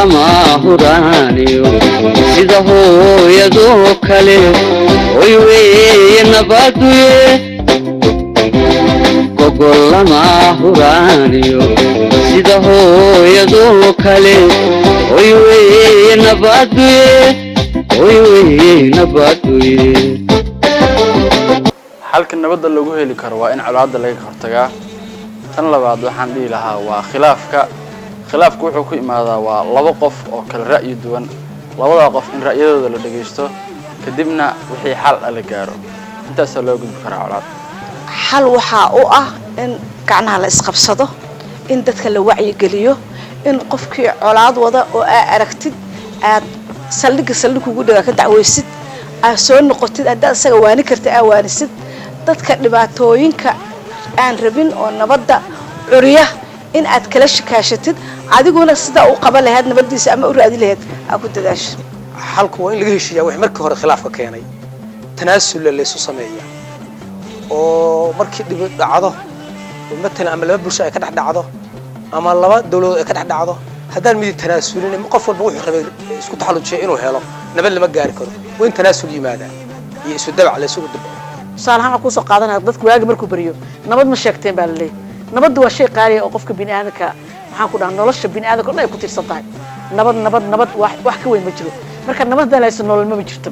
lama huraaniyo sida hooyadoo kale oy weeye nabaduye gogol lama huraaniyo sida hooyadoo kale oy weeye nabaduye oy weeye nabaduye halka nabadda lagu heli karo waa in colaadda laga hortagaa tan labaad waxaan dhihi lahaa waa khilaafku wuxuu ku imaadaa waa laba qof oo kala ra'yi duwan labada qof in ra'yadooda la dhageysto kadibna wixii xal la gaaro intaas loo gudbi karaa colaad xal waxa uu ah in gacnaha la isqabsado in dadka la wacyi geliyo in qofkii colaad wada oo aragtid aad saldhiga ugu dhaga ka dacweysid aad soo noqotid aad asaga waani kartid aad waanisid dadka dhibaatooyinka aan rabin oo nabadda curiya in aad kala shakaashatid adiguna sida uu qaba lahayd nabadiisa ama u raadi lahayd aad ku dadaasho xalku waa in laga heshiiyaa wax markii hore khilaafka keenay tanaasul la isku sameeyo oo markii dib dhacdo مثلا أما لما برشة كده دعوة أما لما دولة كده دعوة هذا الميد تناسلين مقفل بروح خبير سكوت حلو شيء إنه هلا نبل لما جاري كده وين تناسل لماذا يسود دبع على سوق الدبع صار هم أقول سقاطنا ضدك وياك مركو بريو نبض مشاكتين بالله نبض وشيء قاري أوقفك بين هذاك حنقول عن نلش بين هذاك كله يكون تير سطح نبض واحد كوين مجرو مركب نبض ده ليس نول ما مجرو